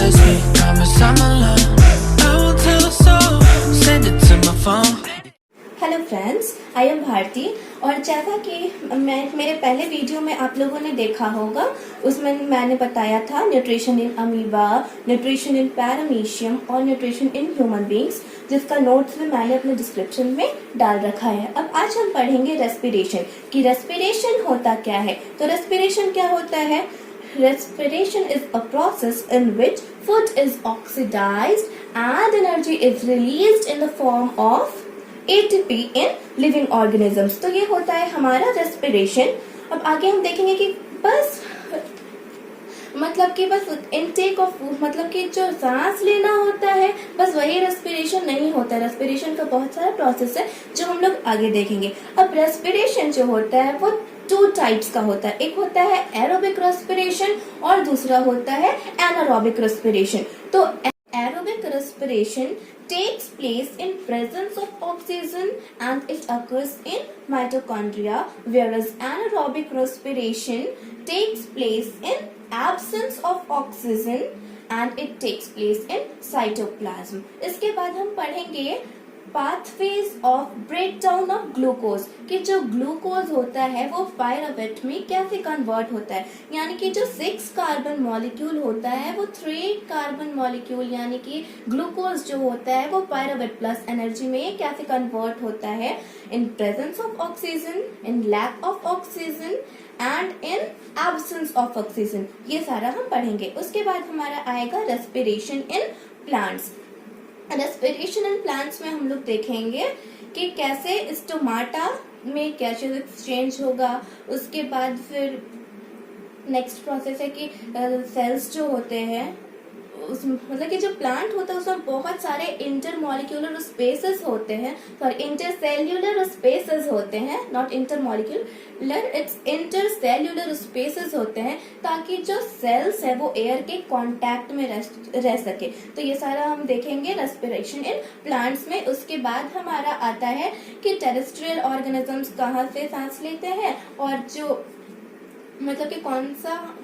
trust me, promise I'm alone. I won't tell a soul, send it to my phone. Hello friends, I am Bharti. और जैसा कि मेरे पहले video में आप लोगों ने देखा होगा, उसमें मैंने बताया था nutrition in amoeba, nutrition in paramecium और न्यूट्रिशन इन ह्यूमन बींग्स, जिसका नोट्स भी मैंने अपने डिस्क्रिप्शन में डाल रखा है। अब आज हम पढ़ेंगे रेस्पिरेशन, कि रेस्पिरेशन होता क्या है। तो रेस्पिरेशन क्या होता है? Respiration is a process in which food is oxidized and energy is released in the form of ATP in living organisms। तो ये होता है हमारा रेस्पिरेशन। अब आगे हम देखेंगे कि बस इनटेक ऑफ फूड, मतलब कि जो सांस लेना होता है, बस वही रेस्पिरेशन नहीं होता है। रेस्पिरेशन का बहुत सारा प्रोसेस है जो हम लोग आगे देखेंगे। अब रेस्पिरेशन जो होता है वो 2 टाइप्स का होता है। एक होता है एरोबिक रेस्पिरेशन और दूसरा होता है एनारोबिक रेस्पिरेशन। तो aerobic respiration takes place in presence of oxygen and it occurs in mitochondria, whereas anaerobic respiration takes place in absence of oxygen and it takes place in cytoplasm। इसके बाद हम पढ़ेंगे pathways of breakdown of glucose, कि जो glucose होता है वो pyruvate में कैसे कन्वर्ट होता है। यानी कि जो 6 कार्बन मॉलिक्यूल होता है वो 3 कार्बन मॉलिक्यूल यानी कि ग्लूकोज जो होता है वो पायरुवेट प्लस एनर्जी में कैसे कन्वर्ट होता है in presence of oxygen, in lack of oxygen and in absence of oxygen. ये सारा हम पढ़ेंगे। उसके बाद हमारा आएगा respiration in plants. Respiration in plants में हम लोग देखेंगे कि कैसे स्टोमाटा में गैसेस एक्सचेंज होगा। उसके बाद फिर नेक्स्ट प्रोसेस है कि सेल्स जो होते हैं उस मतलब कि जो प्लांट होता है उसमें बहुत सारे इंटरमॉलिक्यूलर स्पेसेस होते हैं, सॉरी इंटरसेल्यूलर स्पेसेस होते हैं, not intermolecular, it's intercellular spaces होते हैं, ताकि जो सेल्स है वो एयर के कांटेक्ट में रह सके। तो ये सारा हम देखेंगे रेस्पिरेशन इन प्लांट्स में। उसके बाद हमारा आता है कि टेरेस्ट्रियल ऑर्गेनिजम्स कहाँ से सांस लेते हैं और जो मतलब कि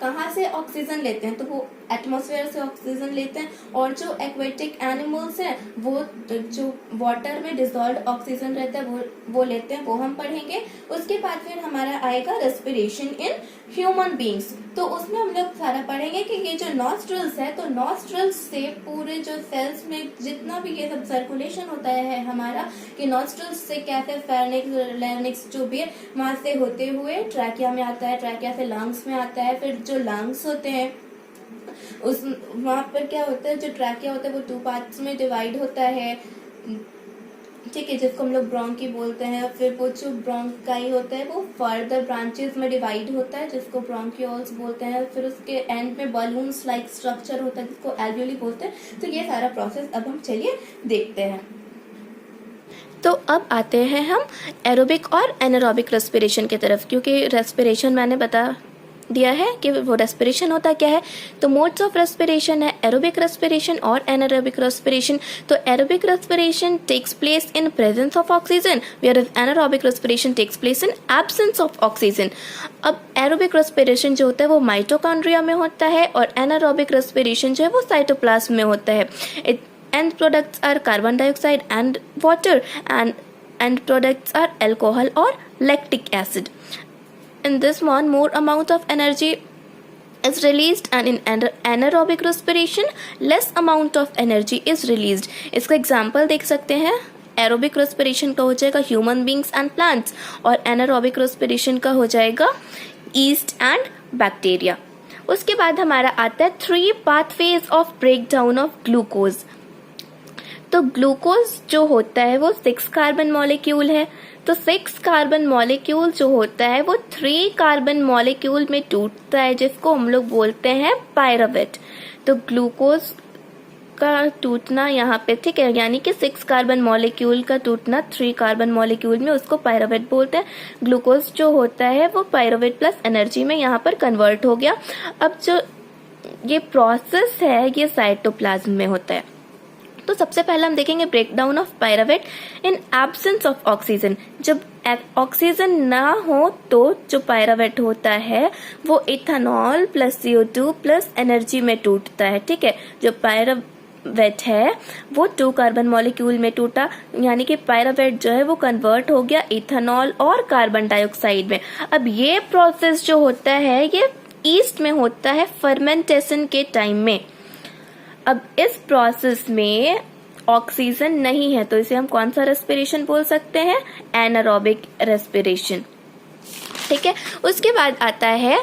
कहाँ से ऑक्सीजन लेते हैं, तो वो एटमॉस्फेयर से ऑक्सीजन लेते हैं। और जो एक्वेटिक एनिमल्स हैं वो जो वाटर में डिसॉल्व्ड ऑक्सीजन रहता है वो लेते हैं, वो हम पढ़ेंगे। उसके बाद फिर हमारा आएगा रेस्पिरेशन इन ह्यूमन बींग्स। तो उसमें हम लोग सारा पढ़ेंगे कि ये जो नॉस्ट्रल्स है, तो नॉस्ट्रल्स से पूरे जो सेल्स में जितना भी ये सब सर्कुलेशन होता है हमारा, कि नॉस्ट्रल्स से कैसे फेरिंक्स लैरिंक्स जो भी है वहां से होते हुए ट्रैकिया में आता है, ट्रैकिया से लंग्स में आता है। फिर जो लंग्स होते हैं उस वहां पर क्या होता है, जो ट्रैकिया होता है वो 2 पार्ट्स में डिवाइड होता है, ठीक है, जिसको हम लोग ब्रोंकी बोलते हैं। फिर वो जो ब्रोंकाई होता है वो फर्दर ब्रांचेस में डिवाइड होता है, जिसको ब्रोंकियोल्स बोलते हैं। फिर उसके एंड में बलून्स लाइक स्ट्रक्चर होता है जिसको एल्वियोली बोलते हैं। तो ये सारा प्रोसेस अब हम चलिए देखते हैं। तो अब आते हैं हम एरोबिक और एनारोबिक रेस्पिरेशन की तरफ, क्योंकि रेस्पिरेशन मैंने बता दिया है कि वो रेस्पिरेशन होता क्या है। तो मोड्स ऑफ रेस्पिरेशन है एरोबिक रेस्पिरेशन और एनारोबिक रेस्पिरेशन। तो aerobic respiration takes place in presence of oxygen, whereas anaerobic respiration takes place in absence of oxygen. अब एरोबिक रेस्पिरेशन जो होता है वो माइटोकॉन्ड्रिया में होता है और एनारोबिक रेस्पिरेशन जो है वो साइटोप्लाज्म में होता है। End products are carbon dioxide and water and end products are alcohol और lactic acid. In this one, more amount of energy is released and in anaerobic respiration less amount of energy is released। इसका example देख सकते हैं। Aerobic respiration का हो जाएगा human beings and plants और anaerobic respiration का हो जाएगा ईस्ट एंड बैक्टीरिया। उसके बाद हमारा आता है 3 pathways of breakdown of glucose. तो ग्लूकोज जो होता है वो 6 कार्बन मॉलिक्यूल है। तो 6 कार्बन मॉलिक्यूल जो होता है वो 3 कार्बन मॉलिक्यूल में टूटता है, जिसको हम लोग बोलते हैं पायरुवेट। तो ग्लूकोज का टूटना यहाँ पे, ठीक है, यानी कि 6 कार्बन मॉलिक्यूल का टूटना 3 कार्बन मॉलिक्यूल में, उसको पायरुवेट बोलते हैं। ग्लूकोज जो होता है वो पायरुवेट प्लस एनर्जी में यहाँ पर कन्वर्ट हो गया। अब जो ये प्रोसेस है ये साइटोप्लाज्म में होता है। तो सबसे पहले हम देखेंगे breakdown of pyruvate in absence of oxygen. जब ऑक्सीजन ना हो तो जो पायरावेट होता है वो ethanol plus CO2 plus energy में टूटता है। ठीक है, जो पायरावेट है वो 2 कार्बन मॉलिक्यूल में टूटा, यानी कि पायरावेट जो है वो कन्वर्ट हो गया इथेनॉल और कार्बन डाइऑक्साइड में। अब ये प्रोसेस जो होता है ये ईस्ट में होता है फर्मेंटेशन के टाइम में। अब इस प्रोसेस में ऑक्सीजन नहीं है तो इसे हम कौन सा रेस्पिरेशन बोल सकते हैं? Anaerobic respiration. ठीक है, उसके बाद आता है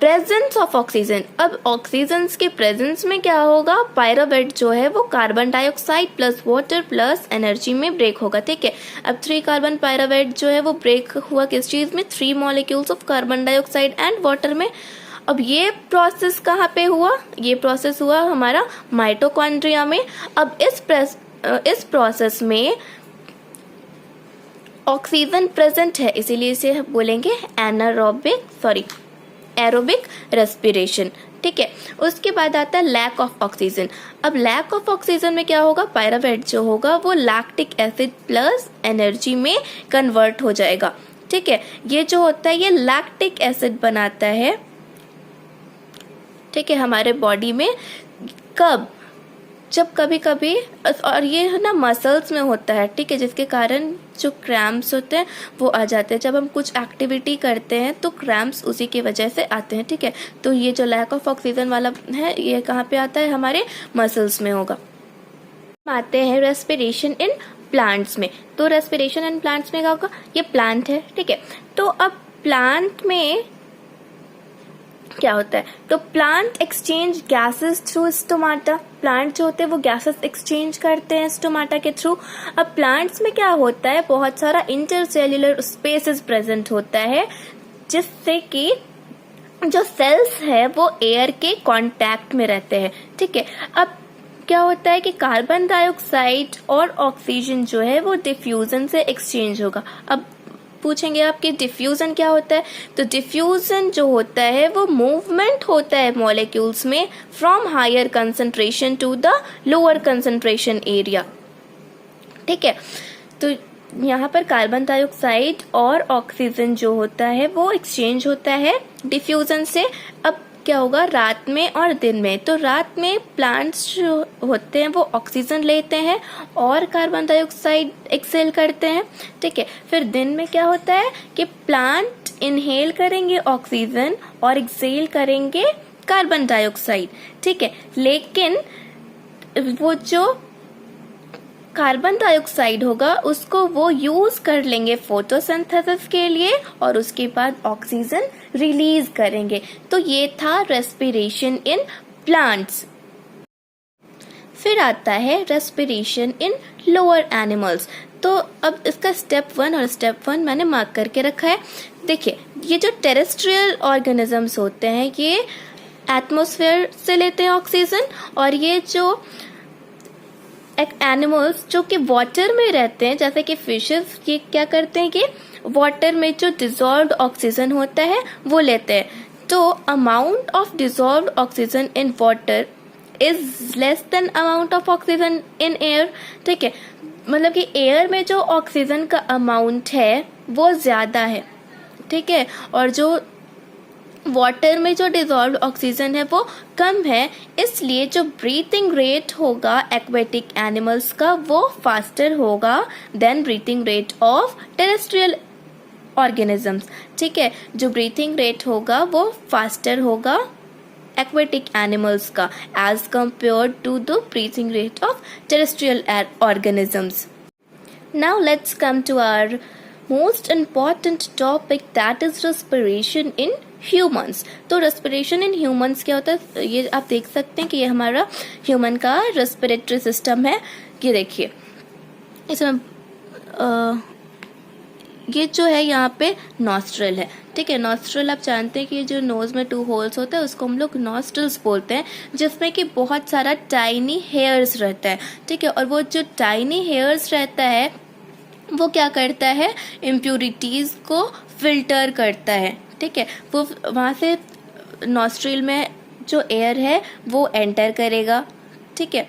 प्रेजेंस ऑफ ऑक्सीजन। अब ऑक्सीजन के प्रेजेंस में क्या होगा? पायरावेट जो है वो carbon dioxide plus water plus energy में ब्रेक होगा। ठीक है, अब 3 कार्बन पायरावेट जो है वो ब्रेक हुआ किस चीज में? 3 molecules of carbon dioxide and water में। अब ये प्रोसेस कहाँ पे हुआ? ये प्रोसेस हुआ हमारा माइटोकॉन्ड्रिया में। अब इस प्रोसेस में ऑक्सीजन प्रेजेंट है, इसीलिए इसे बोलेंगे एरोबिक रेस्पिरेशन। ठीक है, उसके बाद आता है लैक ऑफ ऑक्सीजन। अब लैक ऑफ ऑक्सीजन में क्या होगा? पायरावेट जो होगा वो लैक्टिक एसिड प्लस एनर्जी में कन्वर्ट हो जाएगा। ठीक है, ये जो होता है ये लैक्टिक एसिड बनाता है। ठीक है, हमारे बॉडी में कब? जब कभी कभी, और ये है ना मसल्स में होता है। ठीक है, जिसके कारण जो क्रैम्प्स होते हैं वो आ जाते हैं। जब हम कुछ एक्टिविटी करते हैं तो क्रैम्प्स उसी की वजह से आते हैं। ठीक है, तो ये जो लैक ऑफ ऑक्सीजन वाला है ये कहाँ पे आता है? हमारे मसल्स में होगा। आते हैं रेस्पिरेशन इन प्लांट्स में। तो रेस्पिरेशन इन प्लांट्स में क्या होगा? ये प्लांट है। ठीक है, तो अब प्लांट में क्या होता है? तो plant exchange gases through stomata. Plant जो होते हैं वो गैसेस एक्सचेंज करते हैं स्टोमाटा के थ्रू। अब प्लांट्स में क्या होता है? बहुत सारा इंटरसेल्युलर स्पेसेस प्रेजेंट होता है, जिससे कि जो सेल्स है वो एयर के कांटेक्ट में रहते हैं। ठीक है, अब क्या होता है कि कार्बन डाइऑक्साइड और ऑक्सीजन जो है वो डिफ्यूजन से एक्सचेंज होगा। अब पूछेंगे आप कि डिफ्यूजन क्या होता है? तो डिफ्यूजन जो होता है वो मूवमेंट होता है मॉलिक्यूल्स में from higher concentration to the lower concentration area. ठीक है, तो यहाँ पर कार्बन डाइऑक्साइड और ऑक्सीजन जो होता है वो एक्सचेंज होता है डिफ्यूजन से। अब क्या होगा? रात में और दिन में। तो रात में प्लांट्स जो होते हैं वो ऑक्सीजन लेते हैं और कार्बन डाइऑक्साइड एक्सेल करते हैं। ठीक है, फिर दिन में क्या होता है कि प्लांट इनहेल करेंगे ऑक्सीजन और एक्सेल करेंगे कार्बन डाइऑक्साइड। ठीक है, लेकिन वो जो कार्बन डाइऑक्साइड होगा उसको वो यूज कर लेंगे फोटोसिंथेसिस के लिए और उसके बाद ऑक्सीजन रिलीज करेंगे। तो ये था रेस्पिरेशन इन प्लांट्स। फिर आता है रेस्पिरेशन इन लोअर एनिमल्स। तो अब इसका स्टेप 1 और स्टेप 1 मैंने मार्क करके रखा है। देखिए, ये जो टेरेस्ट्रियल ऑर्गेनिजम्स होते हैं ये एटमॉस्फेयर से लेते हैं ऑक्सीजन, और ये जो एनिमल्स जो कि वाटर में रहते हैं जैसे कि फिशेस, ये क्या करते हैं कि वाटर में जो डिसॉल्व्ड ऑक्सीजन होता है वो लेते हैं। तो amount of dissolved oxygen in water is less than amount of oxygen in air. ठीक है, मतलब कि एयर में जो ऑक्सीजन का अमाउंट है वो ज्यादा है। ठीक है, और जो वाटर में जो डिसॉल्व्ड ऑक्सीजन है वो कम है, इसलिए जो ब्रीथिंग रेट होगा एक्वेटिक एनिमल्स का वो फास्टर होगा than breathing rate of terrestrial organisms. ठीक है, जो ब्रीथिंग रेट होगा वो फास्टर होगा एक्वेटिक एनिमल्स का as compared to the breathing rate of terrestrial organisms. Now let's come to our most important topic, that is respiration in humans. तो respiration in humans क्या होता है? ये आप देख सकते हैं कि ये हमारा ह्यूमन का रेस्पिरेटरी सिस्टम है। ये देखिए, इसमें ये जो है यहाँ पे नॉस्ट्रल है। ठीक है, नॉस्ट्रल आप जानते हैं कि ये जो नोज में 2 होल्स होते हैं उसको हम लोग नॉस्ट्रल्स बोलते हैं, जिसमें कि बहुत सारा टाइनी हेयर्स रहता है। ठीक है, और वो जो टाइनी हेयर्स रहता है वो क्या करता है? इम्प्यूरिटीज को फिल्टर करता है। ठीक है, वो वहाँ से नॉस्ट्रिल में जो एयर है वो एंटर करेगा। ठीक है,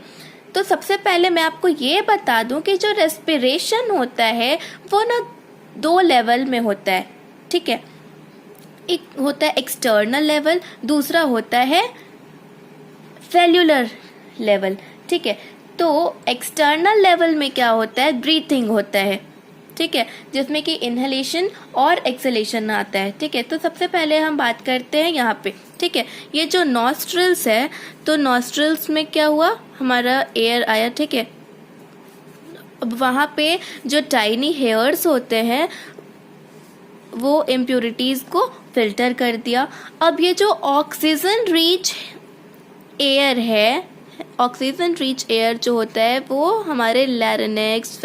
तो सबसे पहले मैं आपको ये बता दूं कि जो रेस्पिरेशन होता है वो ना दो लेवल में होता है, ठीक है। एक होता है एक्सटर्नल लेवल, दूसरा होता है सेल्यूलर लेवल, ठीक है। तो एक्सटर्नल लेवल में क्या होता है, ब्रीथिंग होता है, ठीक है, जिसमें कि इनहेलेशन और एक्सहेलेशन आता है, ठीक है। तो सबसे पहले हम बात करते हैं यहाँ पे, ठीक है। ये जो नॉस्ट्रल्स है, तो नॉस्ट्रल्स में क्या हुआ, हमारा एयर आया, ठीक है। अब वहाँ पे जो टाइनी हेयर्स होते हैं वो इम्प्योरिटीज को फिल्टर कर दिया। अब ये जो ऑक्सीजन रिच एयर है, ऑक्सीजन रिच एयर जो होता है वो हमारे लैरिंक्स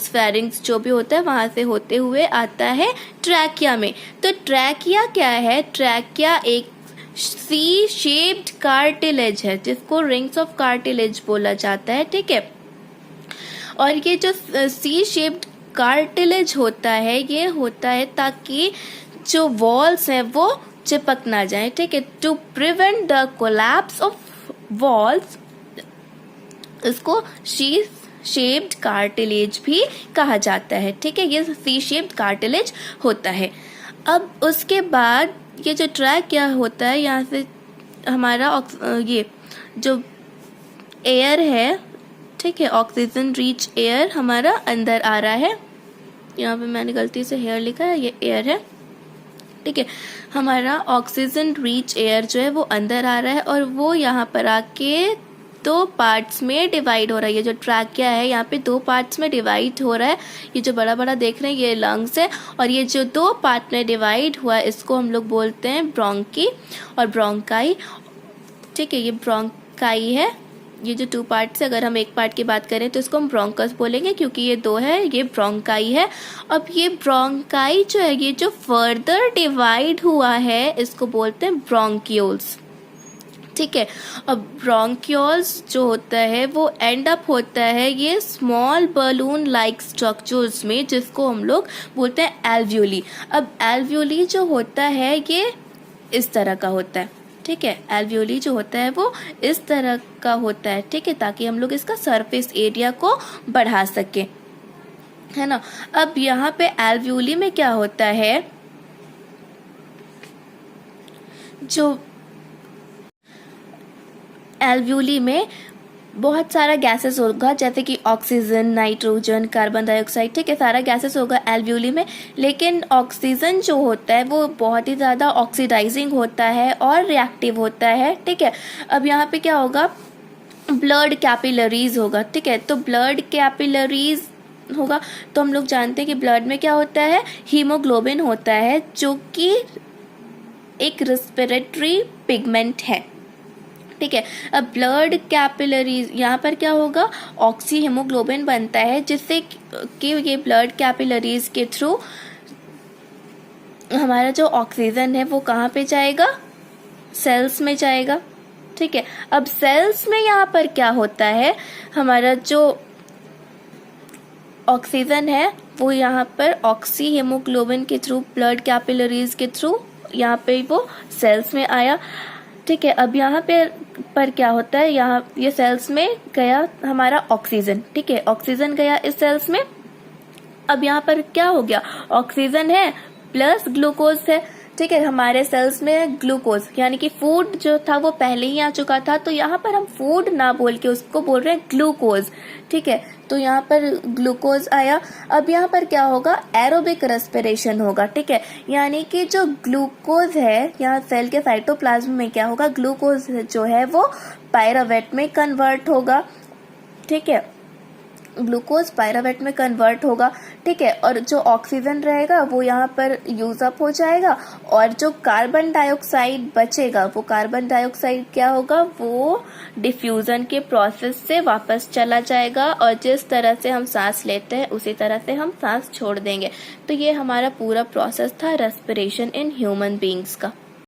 फेरिंग्स जो भी होता है वहां से होते हुए आता है ट्रैकिया में। तो ट्रैकिया क्या है, ट्रैकिया एक सी शेप्ड कार्टिलेज है जिसको रिंग्स ऑफ कार्टिलेज बोला जाता है, ठीक है। और ये जो सी शेप्ड कार्टिलेज होता है, ये होता है ताकि जो वॉल्स हैं वो चिपक ना जाए, ठीक है। To prevent the collapse of walls, इसको सी शेप्ड कार्टिलेज भी कहा जाता है, ठीक है। ये सी शेप्ड कार्टिलेज होता है। अब उसके बाद ये जो ट्रैक क्या होता है, यहाँ से हमारा ये जो एयर है, ठीक है, ऑक्सीजन रिच एयर हमारा अंदर आ रहा है। यहाँ पे मैंने गलती से हेयर लिखा है, ये एयर है, ठीक है। हमारा ऑक्सीजन रिच एयर जो है वो अंदर आ रहा है और वो यहाँ पर आके दो पार्ट्स में डिवाइड हो रहा है। ये जो ट्रैकिया है यहाँ पे दो पार्ट्स में डिवाइड हो रहा है। ये जो बड़ा बड़ा देख रहे हैं ये लंग्स है, और ये जो दो पार्ट में डिवाइड हुआ है इसको हम लोग बोलते हैं ब्रोंकी और ब्रोंकाई, ठीक है। ये ब्रोंकाई है, ये जो टू पार्ट्स है, अगर हम एक पार्ट की बात करें तो इसको हम ब्रोंकस बोलेंगे क्योंकि ये दो है, ये ब्रोंकाई है। अब ये ब्रोंकाई जो है ये जो फर्दर डिवाइड हुआ है इसको बोलते हैं ब्रोंक्यूल्स, ठीक है। अब ब्रोंक्यूल्स जो होता है वो एंड अप होता है ये स्मॉल बलून लाइक स्ट्रक्चर्स में, जिसको हम लोग बोलते हैं एल्वियोली। अब एल्वियोली जो होता है ये इस तरह का होता है, ठीक है। एल्वियोली जो होता है वो इस तरह का होता है, ठीक है, ताकि हम लोग इसका सरफेस एरिया को बढ़ा सके, है ना। अब यहाँ पे एल्वियोली में क्या होता है, जो एल्वियोली में बहुत सारा गैसेस होगा, जैसे कि ऑक्सीजन, नाइट्रोजन, कार्बन डाइऑक्साइड, ठीक है, सारा गैसेस होगा एल्वियोली में। लेकिन ऑक्सीजन जो होता है वो बहुत ही ज़्यादा ऑक्सीडाइजिंग होता है और रिएक्टिव होता है, ठीक है। अब यहाँ पे क्या होगा, ब्लड कैपिलरीज होगा, ठीक है। तो ब्लड कैपिलरीज होगा तो हम लोग जानते हैं कि ब्लड में क्या होता है, हीमोग्लोबिन होता है जो कि एक रेस्पिरेटरी पिगमेंट है, ठीक है। अब ब्लड कैपिलरीज यहाँ पर क्या होगा, ऑक्सी हीमोग्लोबिन बनता है जिससे कि ये ब्लड कैपिलरीज के थ्रू हमारा जो ऑक्सीजन है वो कहाँ पे जाएगा, सेल्स में जाएगा, ठीक है। अब सेल्स में यहाँ पर क्या होता है, हमारा जो ऑक्सीजन है वो यहाँ पर ऑक्सी हीमोग्लोबिन के थ्रू, ब्लड कैपिलरीज के थ्रू यहाँ पे वो सेल्स में आया, ठीक है। अब यहाँ पे पर क्या होता है, यहाँ ये सेल्स में गया हमारा ऑक्सीजन, ठीक है, ऑक्सीजन गया इस सेल्स में। अब यहाँ पर क्या हो गया, ऑक्सीजन है प्लस ग्लूकोज है, ठीक है। हमारे सेल्स में ग्लूकोज यानी कि फूड जो था वो पहले ही आ चुका था, तो यहाँ पर हम फूड ना बोल के उसको बोल रहे हैं ग्लूकोज, ठीक है। तो यहाँ पर ग्लूकोज आया। अब यहाँ पर क्या होगा, एरोबिक रेस्पिरेशन होगा, ठीक है। यानी कि जो ग्लूकोज है यहाँ सेल के साइटोप्लाज्म में क्या होगा, ग्लूकोज जो है वो पायरावेट में कन्वर्ट होगा, ठीक है। ग्लूकोज पायरावेट में कन्वर्ट होगा, ठीक है। और जो ऑक्सीजन रहेगा वो यहाँ पर यूज अप हो जाएगा, और जो कार्बन डाइऑक्साइड बचेगा वो कार्बन डाइऑक्साइड क्या होगा, वो डिफ्यूजन के प्रोसेस से वापस चला जाएगा, और जिस तरह से हम सांस लेते हैं उसी तरह से हम सांस छोड़ देंगे। तो ये हमारा पूरा प्रोसेस था रेस्पिरेशन इन ह्यूमन बीइंग्स का।